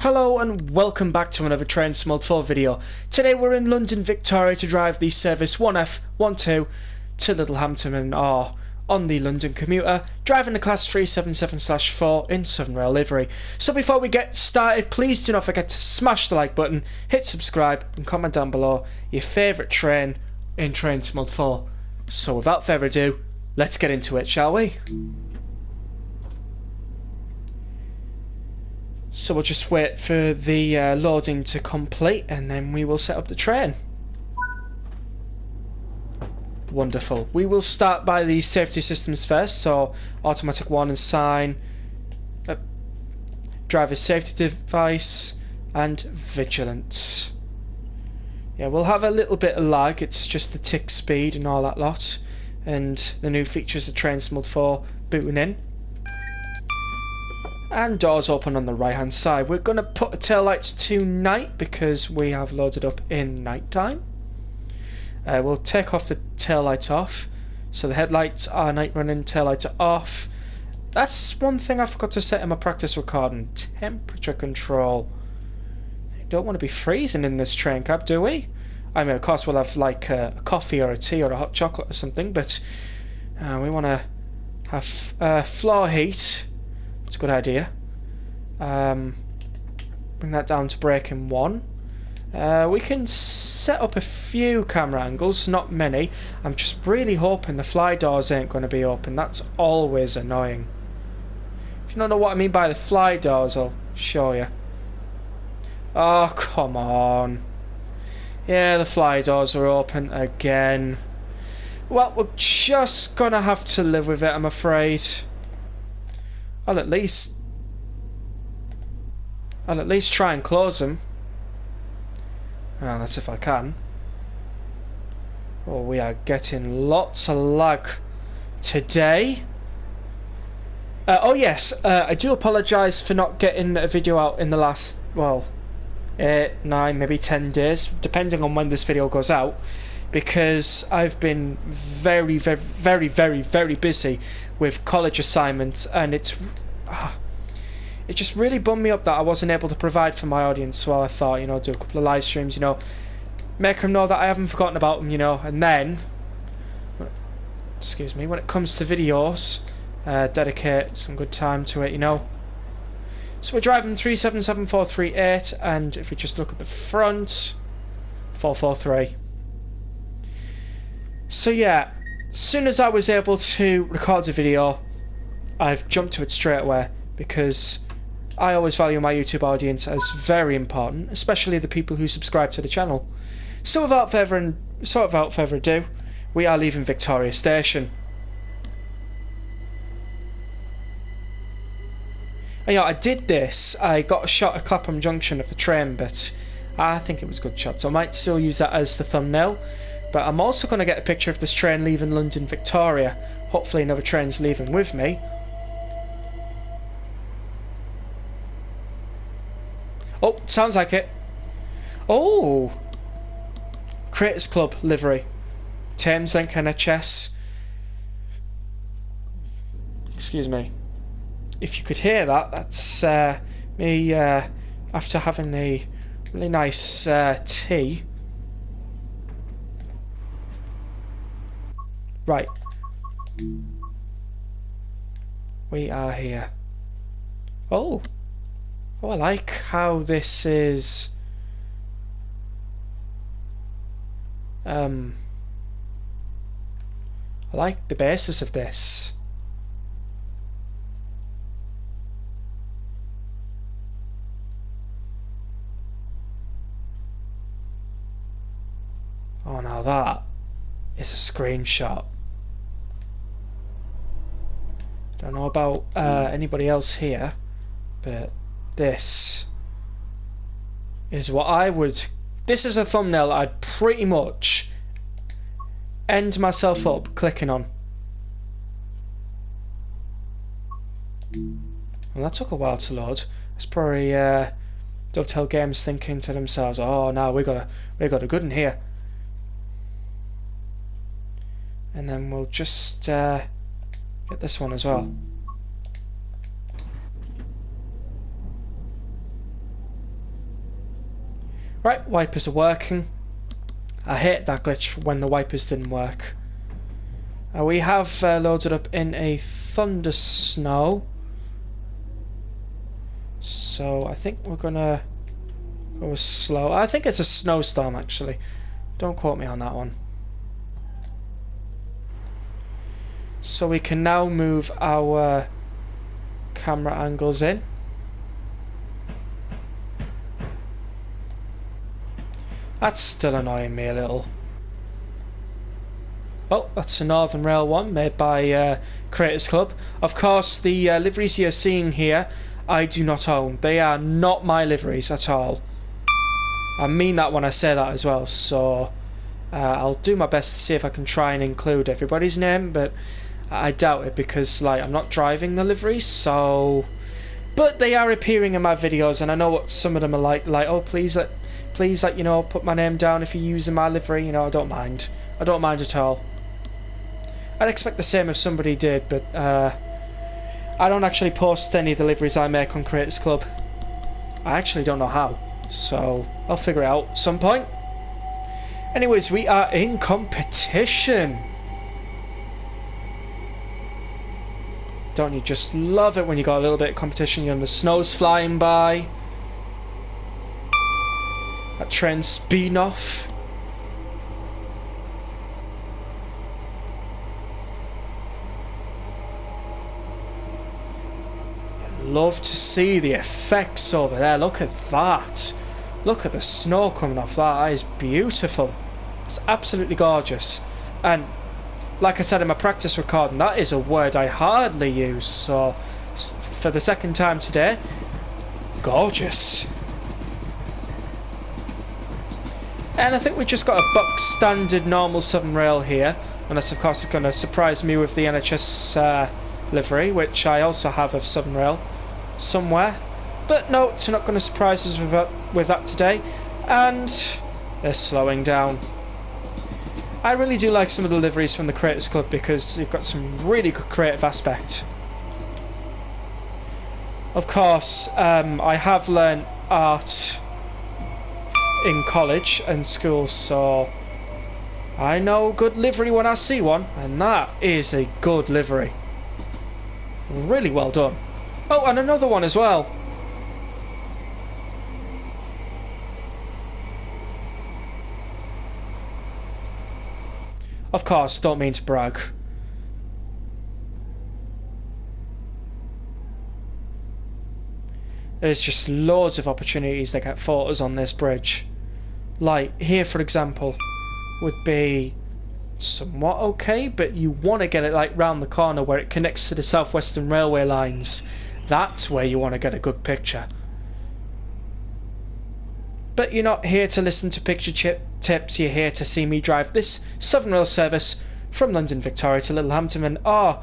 Hello and welcome back to another Train Smult 4 video. Today we're in London Victoria to drive the service 1F12 to Littlehampton Ore on the London Commuter, driving the class 377/4 in Southern Rail livery. So before we get started, please do not forget to smash the like button, hit subscribe and comment down below your favourite train in Train Smult 4. So without further ado, let's get into it, shall we? So we'll just wait for the loading to complete and then we will set up the train. Wonderful. We will start by the safety systems first, so automatic warning sign, driver's safety device and vigilance. Yeah, we'll have a little bit of lag, it's just the tick speed and all that lot, and the new features of Train Smult 4 booting in. And doors open on the right hand side. We're going to put the tail lights to night because we have loaded up in night time. We'll take off the tail lights off, so the headlights are night running, tail lights are off. That's one thing I forgot to set in my practice recording: temperature control. I don't want to be freezing in this train cab, do we? I mean, of course we'll have like a coffee or a tea or a hot chocolate or something, but we want to have floor heat. It's a good idea. Bring that down to braking 1. We can set up a few camera angles, not many. I'm just really hoping the fly doors ain't going to be open. That's always annoying. If you don't know what I mean by the fly doors, I'll show you. Oh, come on. Yeah, the fly doors are open again. Well, we're just going to have to live with it, I'm afraid. I'll at least try and close them. Well, that's if I can. Oh, we are getting lots of lag today. Oh yes, I do apologise for not getting a video out in the last, well, 8, 9, maybe 10 days, depending on when this video goes out, because I've been very busy with college assignments, and it just really bummed me up that I wasn't able to provide for my audience. So I thought, you know, do a couple of live streams, you know, make them know that I haven't forgotten about them, you know, and then, excuse me, when it comes to videos, dedicate some good time to it, you know. So we're driving 377438, and if we just look at the front, 443. So yeah, as soon as I was able to record a video, I've jumped to it straight away, because I always value my YouTube audience as very important, especially the people who subscribe to the channel. So without further ado, we are leaving Victoria Station. And yeah, I did this. I got a shot of Clapham Junction of the train, but I think it was a good shot, so I might still use that as the thumbnail. But I'm also going to get a picture of this train leaving London Victoria. Hopefully another train's leaving with me. Oh, sounds like it. Oh! Creators Club livery. Thameslink NHS. Excuse me. If you could hear that, that's me after having a really nice tea. Right. We are here. Oh! Oh, I like how this is I like the basis of this. Oh, now that is a screenshot. Don't know about anybody else here, but this is what I would... This is a thumbnail I'd pretty much end myself up clicking on. Well, that took a while to load. It's probably Dovetail Games thinking to themselves, oh no, we got a good one here. And then we'll just get this one as well. Right, wipers are working. I hate that glitch when the wipers didn't work. We have loaded up in a thunder snow. So I think we're gonna go slow. I think it's a snowstorm actually. Don't quote me on that one. So we can now move our camera angles in. That's still annoying me a little. Oh, that's a Northern Rail one made by Creators Club. Of course, the liveries you're seeing here, I do not own. They are not my liveries at all. I mean that when I say that as well, so I'll do my best to see if I can try and include everybody's name, but I doubt it because like I'm not driving the liveries, so... But they are appearing in my videos, and I know what some of them are like oh please let you know, put my name down if you're using my livery, you know, I don't mind at all. I'd expect the same if somebody did, but I don't actually post any of the liveries I make on Creators Club. I actually don't know how, so I'll figure it out at some point. Anyways, we are in competition. Don't you just love it when you got a little bit of competition? You're in the snow's flying by. That train's speeding off. Love to see the effects over there. Look at that. Look at the snow coming off that. That is beautiful. It's absolutely gorgeous. And like I said in my practice recording, that is a word I hardly use. So for the second time today, gorgeous. And I think we just got a box standard normal Southern Rail here. Unless of course it's going to surprise me with the NHS livery, which I also have of Southern Rail somewhere. But no, it's not going to surprise us with that today. And they're slowing down. I really do like some of the liveries from the Creators Club because they've got some really good creative aspect. Of course, I have learned art in college and school, so I know good livery when I see one, and that is a good livery. Really well done. Oh, and another one as well. Of course, don't mean to brag. There's just loads of opportunities to get photos on this bridge. Like here, for example, would be somewhat okay, but you want to get it like round the corner where it connects to the South Western Railway lines. That's where you want to get a good picture. But you're not here to listen to picture tips, you're here to see me drive this Southern Rail service from London Victoria to Littlehampton and Ore,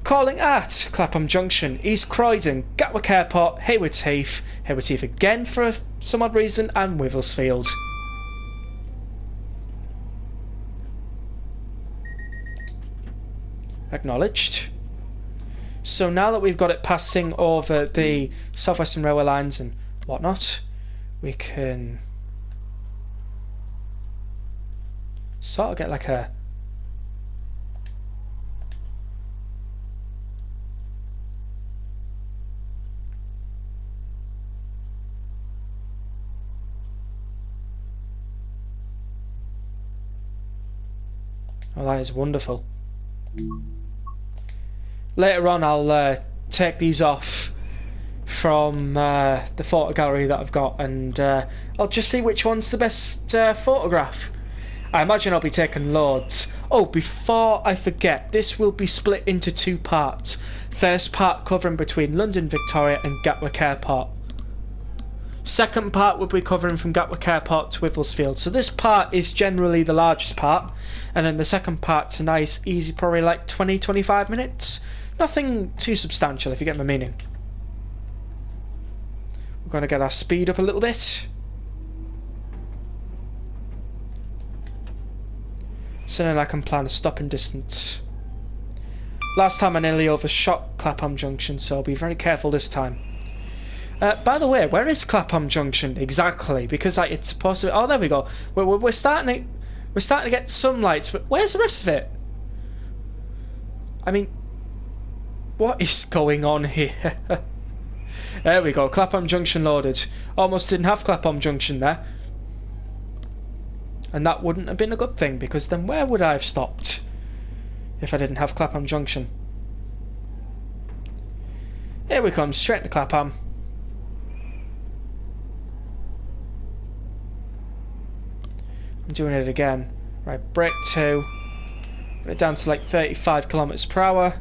calling at Clapham Junction, East Croydon, Gatwick Airport, Haywards Heath, Haywards Heath again for some odd reason, and Wivlesfield. Acknowledged. So now that we've got it passing over the South Western Railway lines and whatnot, we can sort of get like a oh, that is wonderful. Later on I'll take these off from the photo gallery that I've got, and I'll just see which one's the best photograph. I imagine I'll be taking loads. Oh, before I forget, this will be split into two parts. First part covering between London Victoria and Gatwick Airport. Second part will be covering from Gatwick Airport to Wivlesfield. So this part is generally the largest part, and then the second part's a nice easy, probably like 20-25 minutes. Nothing too substantial, if you get my meaning. We're going to get our speed up a little bit. So then I can plan a stopping distance. Last time I nearly overshot Clapham Junction, so I'll be very careful this time. By the way, where is Clapham Junction exactly? Because like it's supposed to. Oh, there we go. We're starting to get some lights, but where's the rest of it? I mean, what is going on here? There we go. Clapham Junction loaded. Almost didn't have Clapham Junction there, and that wouldn't have been a good thing because then where would I have stopped if I didn't have Clapham Junction? Here we come, straight to Clapham. I'm doing it again. Right, brake 2. Put it down to like 35 kilometers per hour,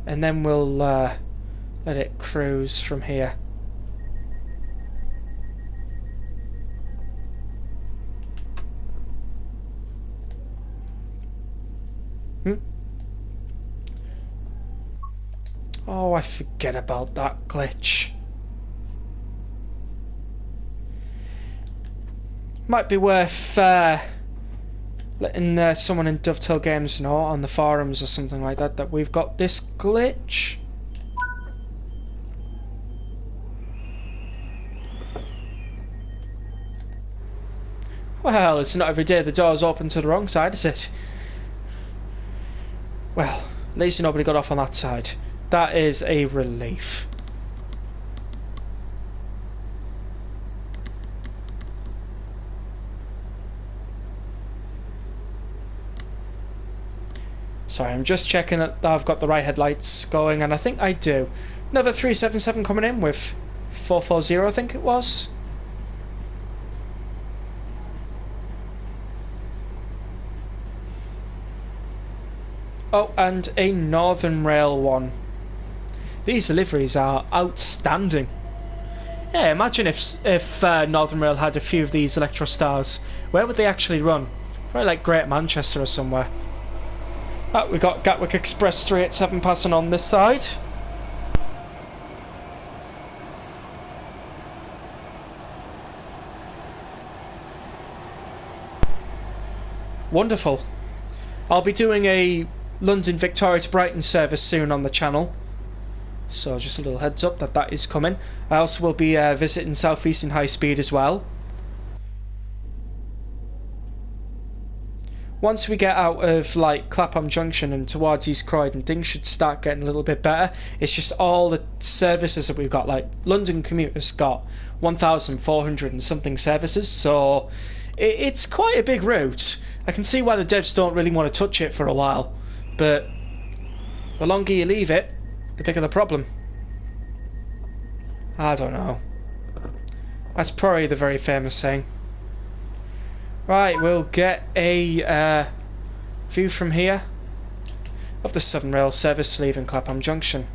and then we'll let it cruise from here. Oh, I forget about that glitch. Might be worth letting someone in Dovetail Games know on the forums or something like that that we've got this glitch. Well, it's not every day the door's open to the wrong side, is it? Well, at least nobody got off on that side. That is a relief. Sorry, I'm just checking that I've got the right headlights going, and I think I do. Another 377 coming in with 440, I think it was. Oh, and a Northern Rail one. These deliveries are outstanding. Yeah, imagine if Northern Rail had a few of these Electrostars. Where would they actually run? Probably like Greater Manchester or somewhere. Oh, we got Gatwick Express 387 passing on this side. Wonderful. I'll be doing a London Victoria to Brighton service soon on the channel. So just a little heads up that that is coming. I also will be visiting South Eastern High Speed as well. Once we get out of like Clapham Junction and towards East Croydon, things should start getting a little bit better. It's just all the services that we've got. Like London Commuter's got 1,400 and something services, so it's quite a big route. I can see why the devs don't really want to touch it for a while, but the longer you leave it, the bigger the problem. I don't know. That's probably the very famous saying. Right, we'll get a view from here of the Southern Rail service leaving Clapham Junction.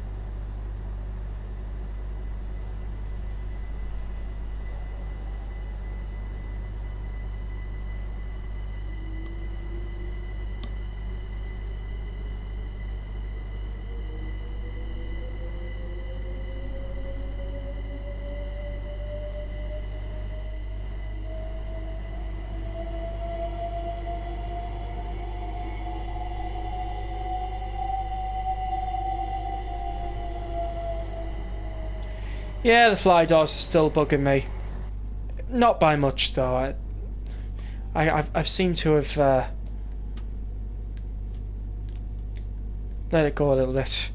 Yeah, the fly doors are still bugging me. Not by much though. I've seemed to have let it go a little bit.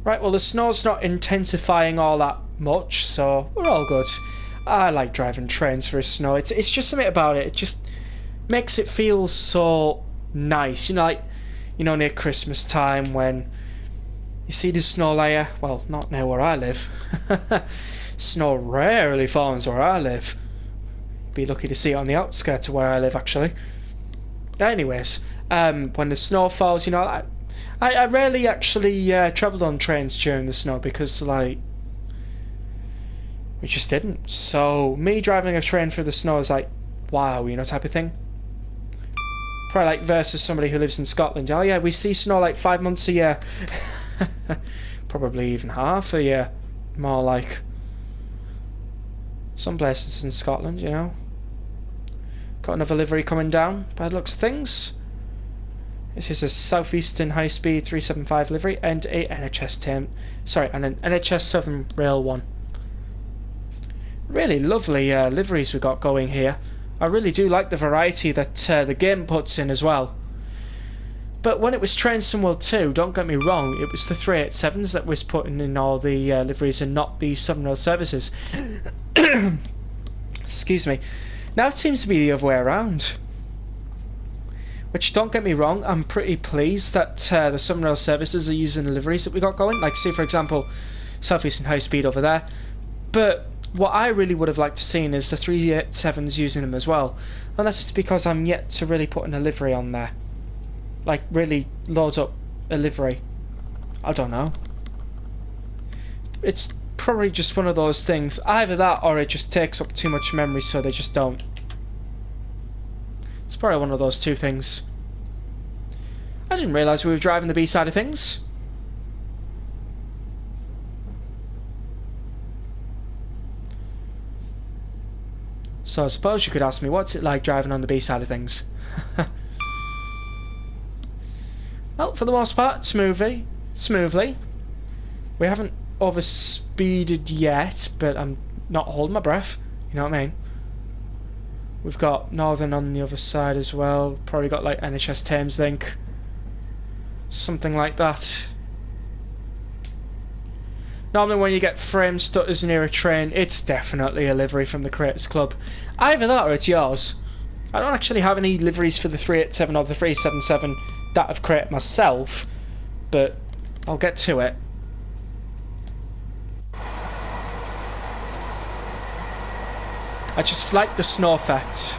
Right, well the snow's not intensifying all that much, so we're all good. I like driving trains through snow. It's just something about it. It just makes it feel so nice. You know, like near Christmas time when you see the snow layer. Well, not now where I live. Snow rarely falls where I live. Be lucky to see it on the outskirts of where I live, actually. Anyways, when the snow falls, I rarely actually travelled on trains during the snow because, like, we just didn't. So me driving a train through the snow is like, wow, type of thing. Probably like versus somebody who lives in Scotland. Oh yeah, we see snow like 5 months a year. Probably even half a year, more like. Some places in Scotland, Got another livery coming down by the looks of things. This is a South Eastern High Speed 375 livery and a NHS and an NHS Southern Rail one. Really lovely liveries we got going here. I really do like the variety that the game puts in as well. But when it was Train World 2, don't get me wrong, it was the 387s that was putting in all the liveries and not the Southern Rail services. Excuse me. Now it seems to be the other way around. Which, don't get me wrong, I'm pretty pleased that the Southern Rail services are using the liveries that we got going. Like, say, for example, South Eastern High Speed over there. But what I really would have liked to seen is the 387s using them as well. Unless it's because I'm yet to really put in a livery on there. Like, really load up a livery. I don't know. It's probably just one of those things. Either that or it just takes up too much memory, so they just don't. It's probably one of those two things. I didn't realise we were driving the B side of things. So I suppose you could ask me, what's it like driving on the B side of things? Well, for the most part, smoothly. We haven't overspeeded yet, but I'm not holding my breath. You know what I mean? We've got Northern on the other side as well. Probably got like NHS Thameslink. Something like that. Normally when you get frame stutters near a train, it's definitely a livery from the Creators Club. Either that or it's yours. I don't actually have any liveries for the 387 or the 377 that I've created myself, but I'll get to it. I just like the snow effect.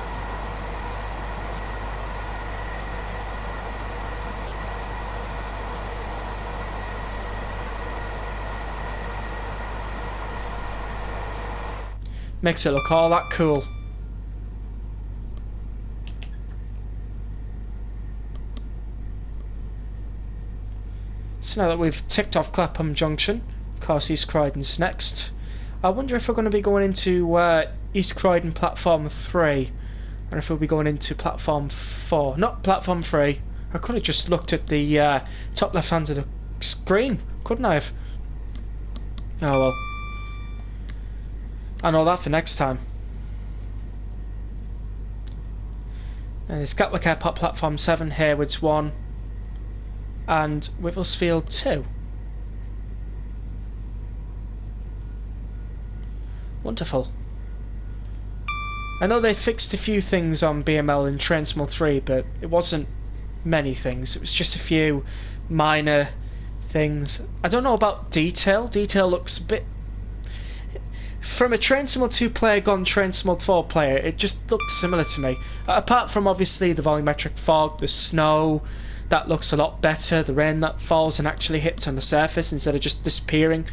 Makes it look all that cool. So now that we've ticked off Clapham Junction, of course East Croydon's next. I wonder if we're going to be going into East Croydon Platform 3, and if we'll be going into Platform 4. Not Platform 3. I could have just looked at the top left hand of the screen, couldn't I have? Oh well. I know that for next time. And it's Gatwick Airport Platform 7, Haywards 1, and Wivlesfield 2. Wonderful. I know they fixed a few things on BML in Train 3, but it wasn't many things. It was just a few minor things. I don't know about detail. Detail looks a bit... From a Train 2 player gone Train 4 player, it just looks similar to me. Apart from obviously the volumetric fog, the snow, that looks a lot better. The rain that falls and actually hits on the surface instead of just disappearing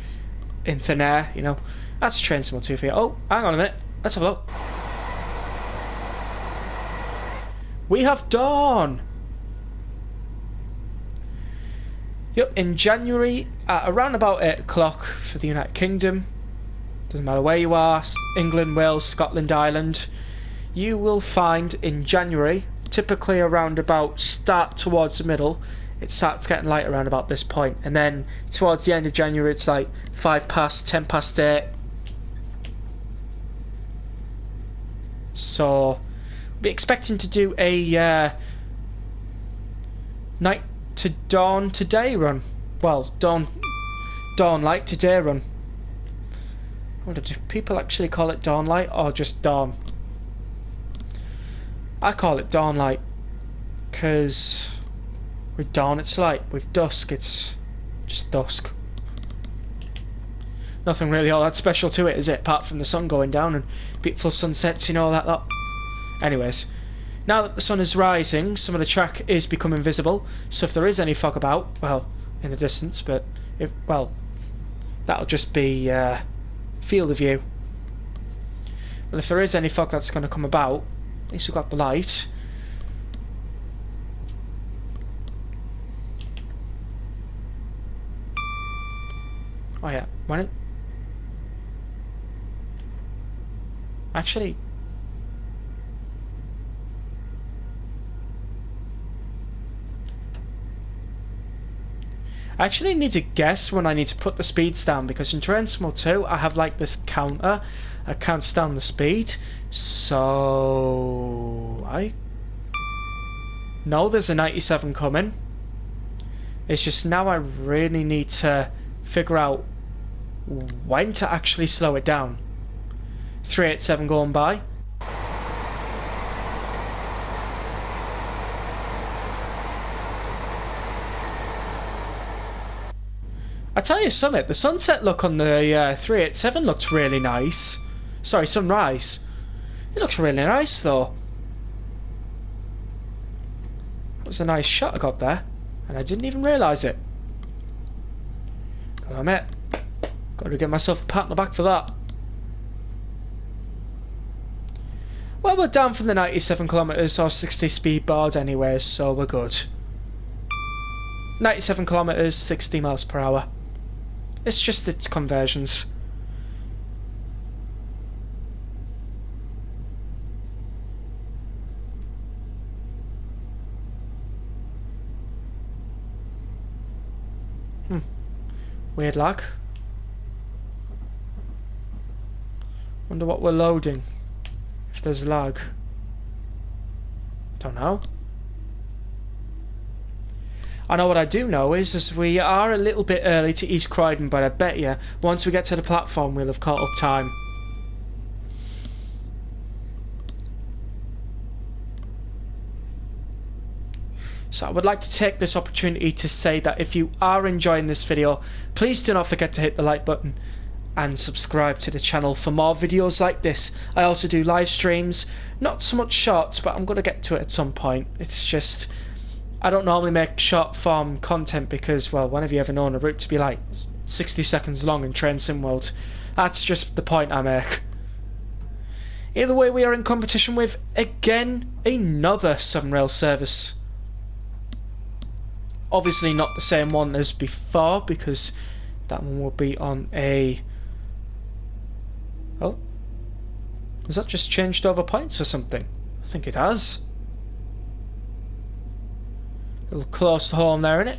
in thin air, you know. That's Train 2 for you. Oh, hang on a minute. Let's have a look. We have dawn! Yep, in January, at around about 8 o'clock for the United Kingdom, doesn't matter where you are, England, Wales, Scotland, Ireland, you will find in January, typically around about start towards the middle, it starts getting light around about this point, and then towards the end of January it's like 5 past, 10 past 8. So we'll be expecting to do a night to dawn to day run. Well, dawn light to day run. I wonder, do people actually call it dawn light or just dawn? I call it dawn light because with dawn it's light, with dusk it's just dusk. Nothing really all that special to it, is it? Apart from the sun going down and beautiful sunsets, you know, that lot. Anyways, now that the sun is rising, some of the track is becoming visible. So if there is any fog about, well, in the distance, but well, that'll just be field of view. But if there is any fog that's going to come about, at least we've got the light. Oh yeah, when it actually, I actually need to guess when I need to put the speeds down, because in Train Sim 2 I have like this counter that counts down the speed. So I know there's a 97 coming. It's just now I really need to figure out when to actually slow it down. 387 going by. I tell you something, the sunset look on the 387 looks really nice. Sorry, sunrise. It looks really nice though. It was a nice shot I got there, and I didn't even realise it. Gotta admit, gotta give myself a pat on the back for that. Well, we're down from the 97 kilometres or 60 speed board anyway, so we're good. 97 kilometres, 60 miles per hour. It's just its conversions. Weird lag. Wonder what we're loading. If there's lag. Don't know. I know what I do know is we are a little bit early to East Croydon, but I bet you once we get to the platform we'll have caught up time. So I would like to take this opportunity to say that if you are enjoying this video, please do not forget to hit the like button and subscribe to the channel for more videos like this. I also do live streams, not so much shorts, but I'm going to get to it at some point. It's just, I don't normally make short form content because, well, when have you ever known a route to be like 60 seconds long in Train Sim World? That's just the point I make. Either way, we are in competition with, again, another Southern Rail service. Obviously not the same one as before, because that one will be on a... Oh, has that just changed over points or something? I think it has. A little close to home there, innit?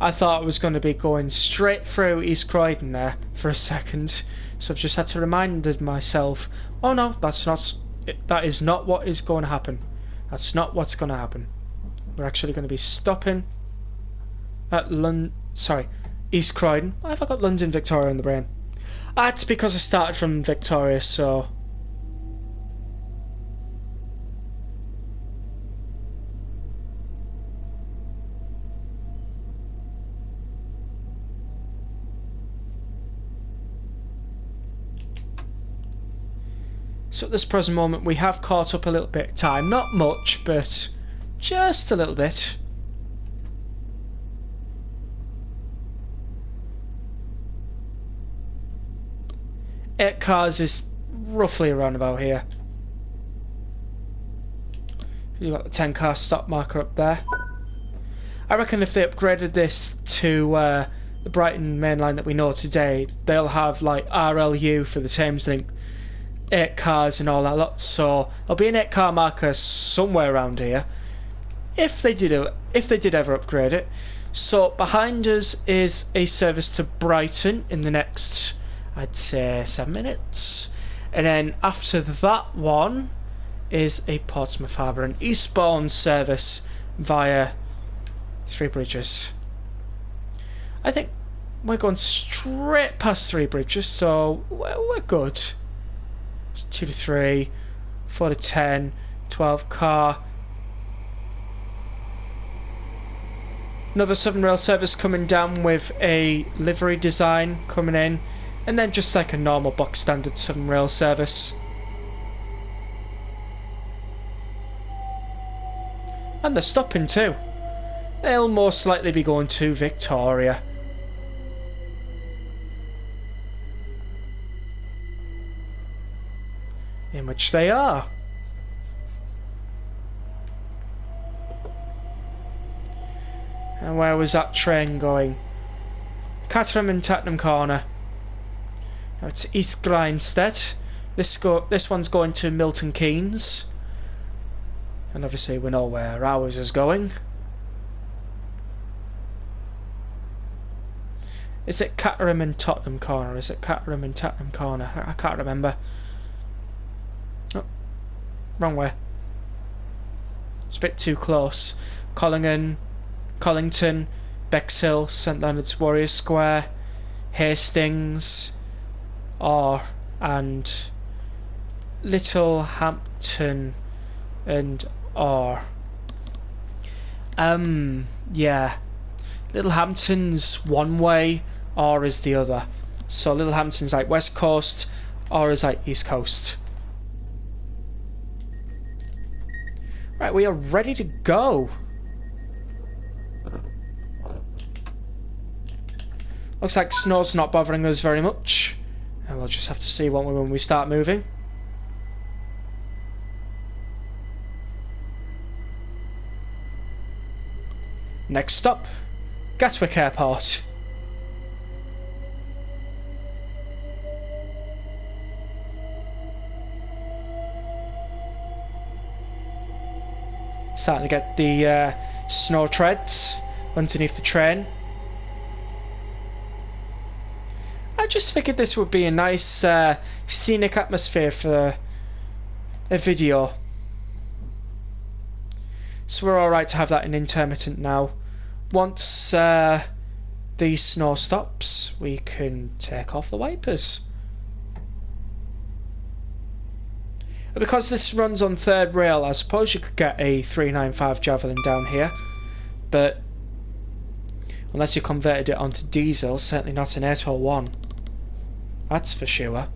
I thought I was going to be going straight through East Croydon there for a second, so I've just had to remind myself, oh no, that is not what is going to happen. That's not what's going to happen. We're actually going to be stopping at East Croydon. Why have I got London Victoria in the brain? That's because I started from Victoria, so... So at this present moment we have caught up a little bit of time. Not much, but just a little bit. Eight cars is roughly around about here. You've got the 10 car stop marker up there. I reckon if they upgraded this to the Brighton main line that we know today, they'll have like RLU for the Thameslink, 8 cars and all that lot, so there'll be an 8 car marker somewhere around here if they did ever upgrade it. So behind us is a service to Brighton in the next, I'd say, 7 minutes, and then after that one is a Portsmouth Harbour and Eastbourne service via Three Bridges. I think we're going straight past Three Bridges, so we're good. 2 to 3, 4 to 10, 12 car. Another Southern Rail service coming down with a livery design coming in, and then just like a normal box standard Southern Rail service. And they're stopping too. They'll most likely be going to Victoria. In which they are. And where was that train going? Clapham and Tattenham Corner. It's East Grinstead. This one's going to Milton Keynes. And obviously we know where ours is going. Is it Caterham and Tottenham Corner? Is it Caterham and Tottenham Corner? I can't remember. Oh, wrong way. It's a bit too close. Collington, Bexhill, St Leonard's Warriors Square, Hastings, Ore, and Littlehampton and Ore. Yeah. Littlehampton's one way, Ore is the other. So Littlehampton's like west coast, Ore is like east coast. Right, we are ready to go. Looks like snow's not bothering us very much. And we'll just have to see when we start moving. Next stop, Gatwick Airport. Starting to get the snow treads underneath the train. I just figured this would be a nice scenic atmosphere for a video. So we're alright to have that in intermittent now. Once the snow stops, we can take off the wipers. Because this runs on third rail, I suppose you could get a 395 Javelin down here, but unless you converted it onto diesel, certainly not an 801. That's for sure.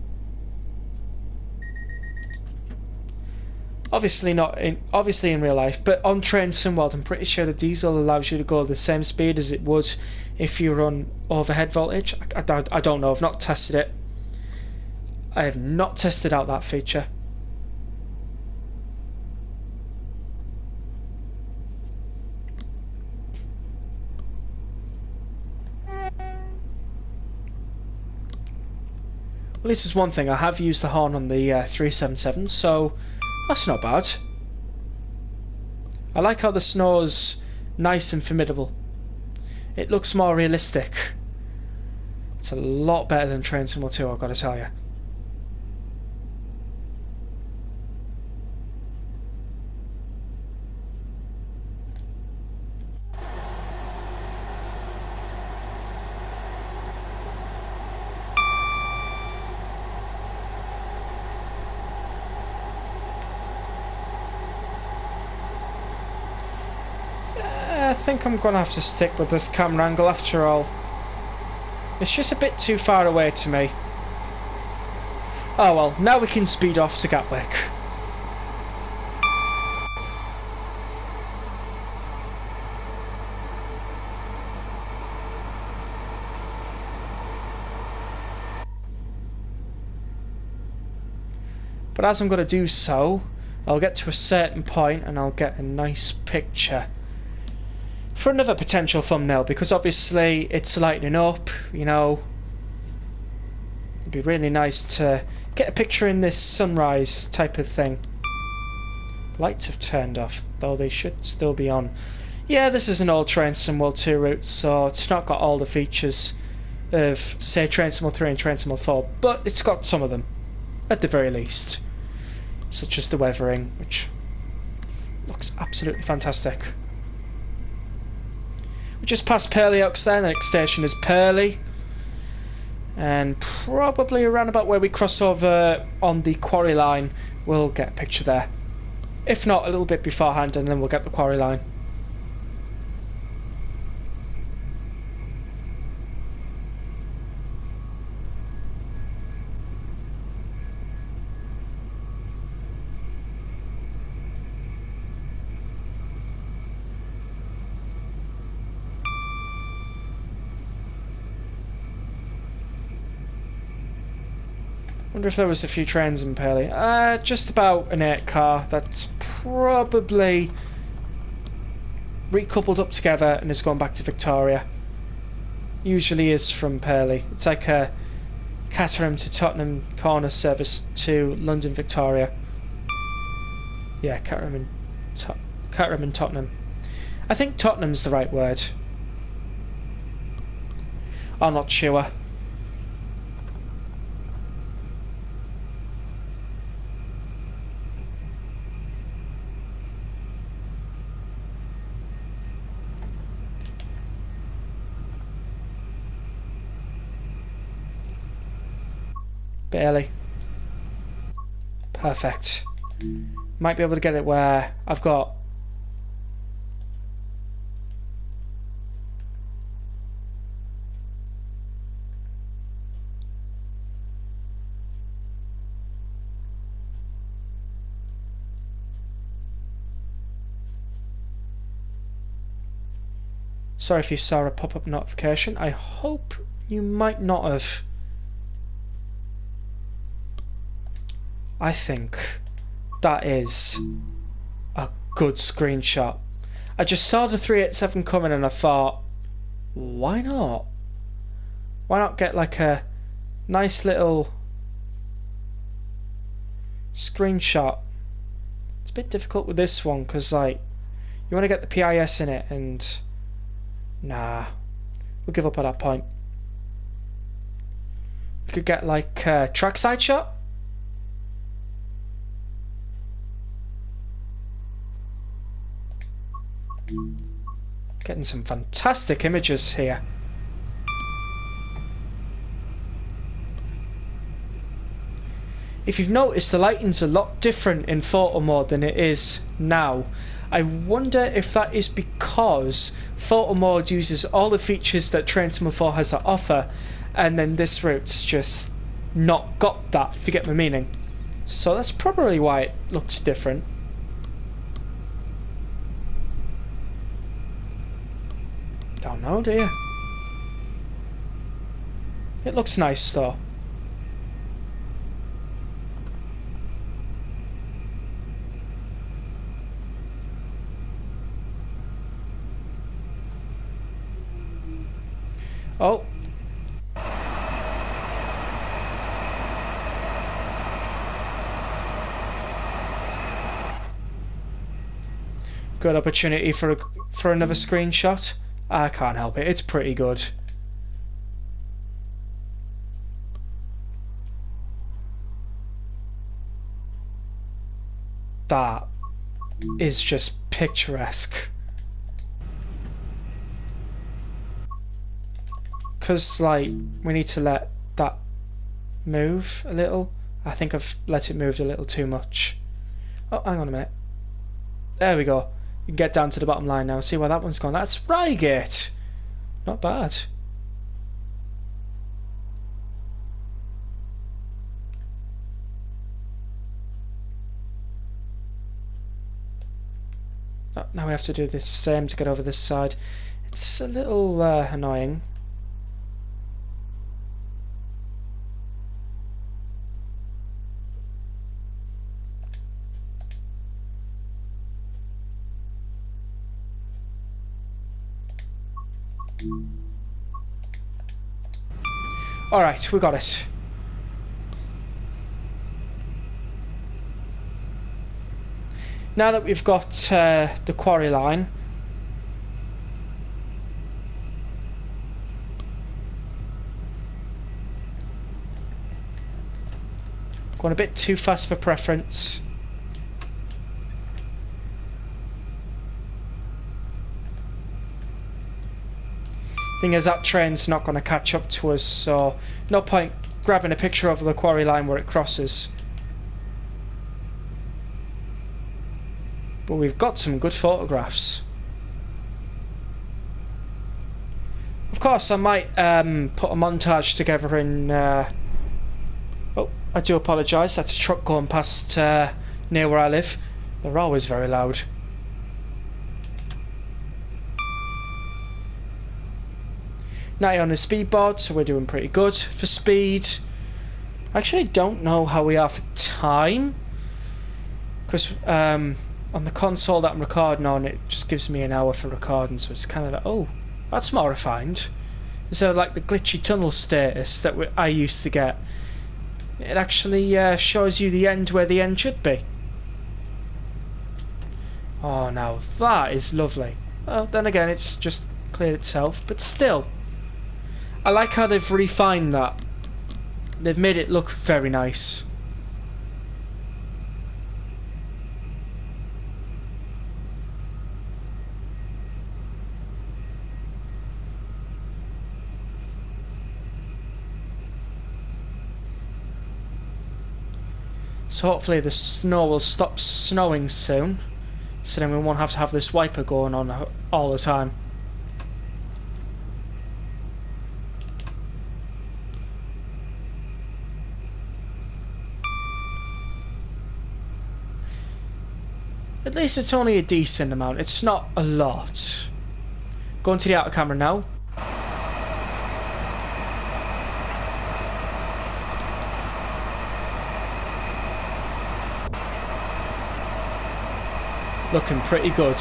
Obviously in real life, but on train Sunworld, I'm pretty sure the diesel allows you to go the same speed as it would if you run overhead voltage. I don't know. I've not tested it. I have not tested out that feature. Well, this is one thing. I have used the horn on the 377, so that's not bad. I like how the snow's nice and formidable. It looks more realistic. It's a lot better than Train Sim 2, I've got to tell you. I think I'm gonna have to stick with this camera angle after all. It's just a bit too far away to me. Oh well, now we can speed off to Gatwick. But as I'm going to do so, I'll get to a certain point and I'll get a nice picture for another potential thumbnail, because obviously it's lightening up, you know. It'd be really nice to get a picture in this sunrise type of thing. Lights have turned off, though they should still be on. Yeah, this is an old Train Sim World 2 route, so it's not got all the features of, say, Train Sim 3 and Train Sim 4, but it's got some of them, at the very least. Such as the weathering, which looks absolutely fantastic. We just passed Purley Oaks there, the next station is Purley. And probably around about where we cross over on the quarry line, we'll get a picture there. If not, a little bit beforehand, and then we'll get the quarry line. Wonder if there was a few trains in Purley. Just about an 8 car that's probably recoupled up together and has gone back to Victoria. Usually is from Purley. It's like a Caterham to Tottenham Corner service to London Victoria. Yeah, Caterham and Tottenham. I think Tottenham's the right word. I'm not sure. Barely. Perfect. Might be able to get it where I've got... Sorry if you saw a pop-up notification. I hope you might not have. I think that is a good screenshot. I just saw the 387 coming and I thought, why not? Why not get like a nice little screenshot? It's a bit difficult with this one because like you want to get the PIS in it and nah, we'll give up at that point. We could get like a trackside shot. Getting some fantastic images here. If you've noticed, the lighting's a lot different in photo mode than it is now. I wonder if that is because photo mode uses all the features that Train Sim 4 has to offer, and then this route's just not got that, if you get my meaning. So that's probably why it looks different. Don't know, do you? It looks nice though. Oh. Good opportunity for another screenshot. I can't help it, it's pretty good. That is just picturesque. Because, like, we need to let that move a little. I think I've let it move a little too much. Oh, hang on a minute. There we go. You can get down to the bottom line now. See where that one's gone. That's Reigate. Not bad. Oh, now we have to do the same to get over this side. It's a little annoying. Alright, we got it. Now that we've got the quarry line, going a bit too fast for preference. Thing is, that train's not going to catch up to us, so no point grabbing a picture of the quarry line where it crosses. But we've got some good photographs. Of course, I might put a montage together in... Oh, I do apologise, that's a truck going past near where I live. They're always very loud. Now on the speedboard, so we're doing pretty good for speed. I actually don't know how we are for time, because on the console that I'm recording on, it just gives me an hour for recording, so it's kind of like, oh, that's more refined. So like the glitchy tunnel status that I used to get. It actually shows you the end where the end should be. Oh, now that is lovely. Well, then again, it's just cleared itself, but still. I like how they've refined that. They've made it look very nice. So hopefully the snow will stop snowing soon, so then we won't have to have this wiper going on all the time. At least it's only a decent amount, it's not a lot. Going to the outer camera now. Looking pretty good.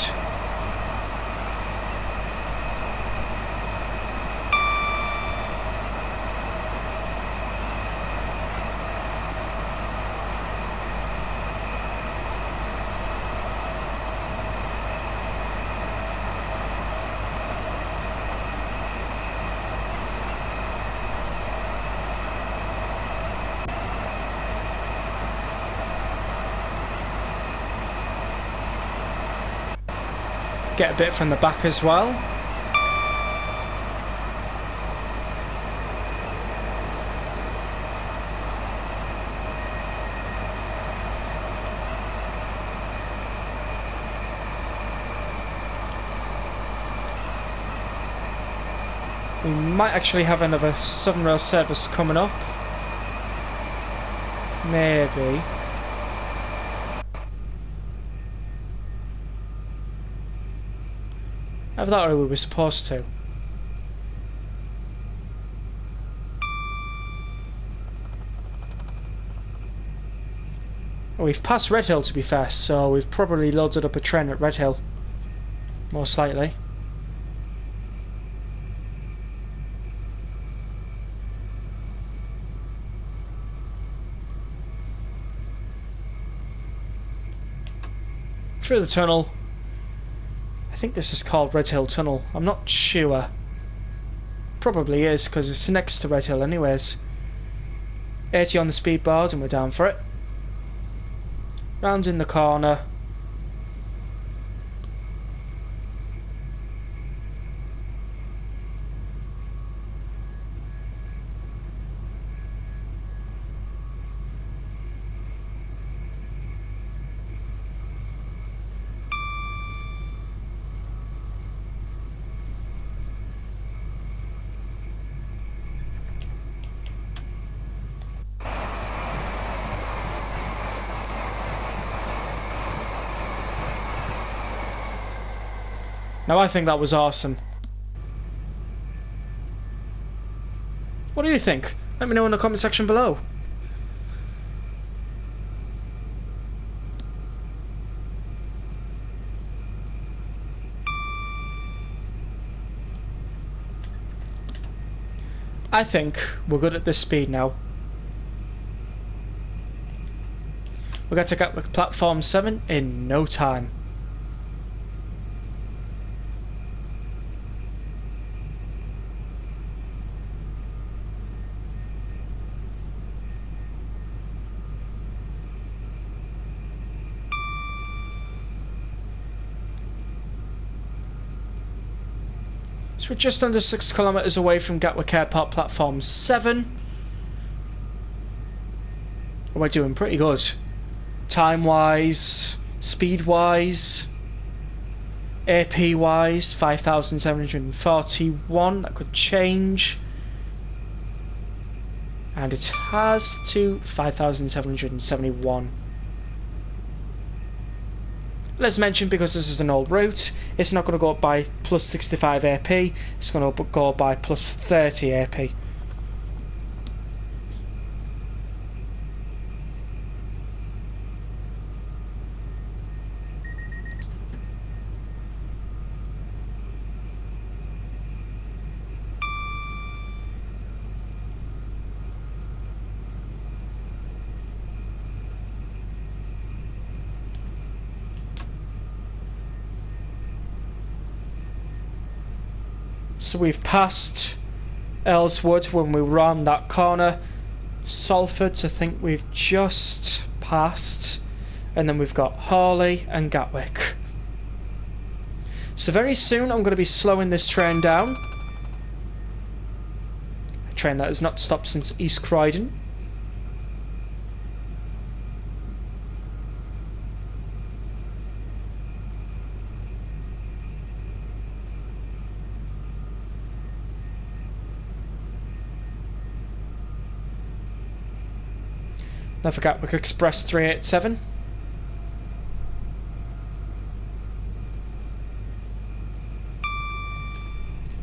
Get a bit from the back as well. We might actually have another Southern Rail service coming up. Maybe. I thought we were supposed to. We've passed Redhill to be fair, so we've probably loaded up a train at Redhill. Most likely. Through the tunnel. I think this is called Redhill Tunnel. I'm not sure. Probably is, because it's next to Redhill anyways. 80 on the speed board and we're down for it. Round in the corner. Now I think that was awesome. What do you think? Let me know in the comment section below. I think we're good at this speed now. We're going to get to platform 7 in no time. So we're just under 6 kilometres away from Gatwick Airport platform 7. We're doing pretty good. Time wise, speed wise, AP wise, 5,741. That could change. And it has to 5,771. Let's mention, because this is an old route, it's not going to go up by plus 65 AP, it's going to go by plus 30 AP. So we've passed Ellswood when we round that corner. Salford, I think we've just passed. And then we've got Hawley and Gatwick. So very soon I'm going to be slowing this train down. A train that has not stopped since East Croydon. Now for Gatwick Express 387.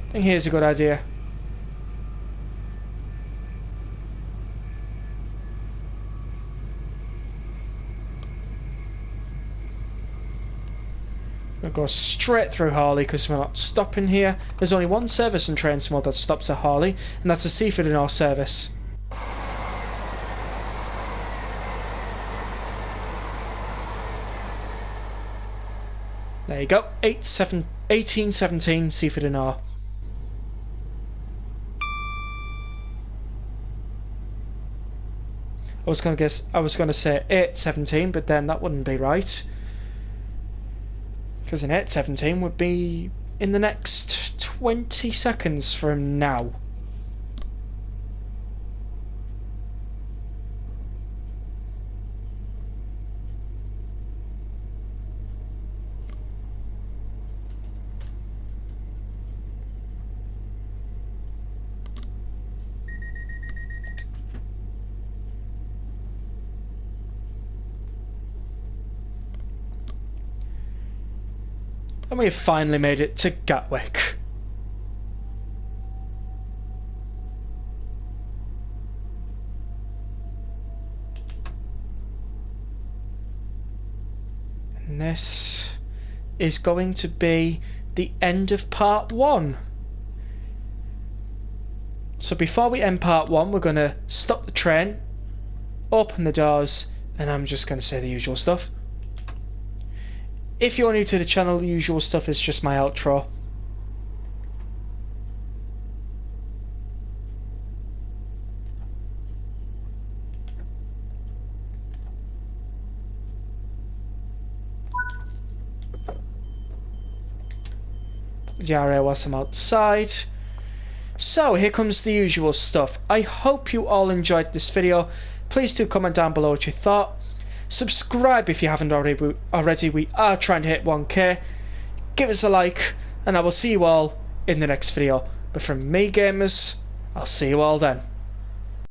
I think here's a good idea. We'll go straight through Hawley because we're not stopping here. There's only one service and train small that stops at Hawley, and that's a Seaford and Ore service. There you go, 1817 Seaford and Ore. I was going to say 817, but then that wouldn't be right. Because an 817 would be in the next 20 seconds from now. And we've finally made it to Gatwick. And this is going to be the end of part 1. So before we end part 1, we're going to stop the train, open the doors, and I'm just going to say the usual stuff. If you're new to the channel, the usual stuff is just my outro. The RA whilst I'm outside. So here comes the usual stuff. I hope you all enjoyed this video. Please do comment down below what you thought. Subscribe if you haven't already. We are trying to hit 1k. Give us a like, and I will see you all in the next video. But from me, gamers, I'll see you all then.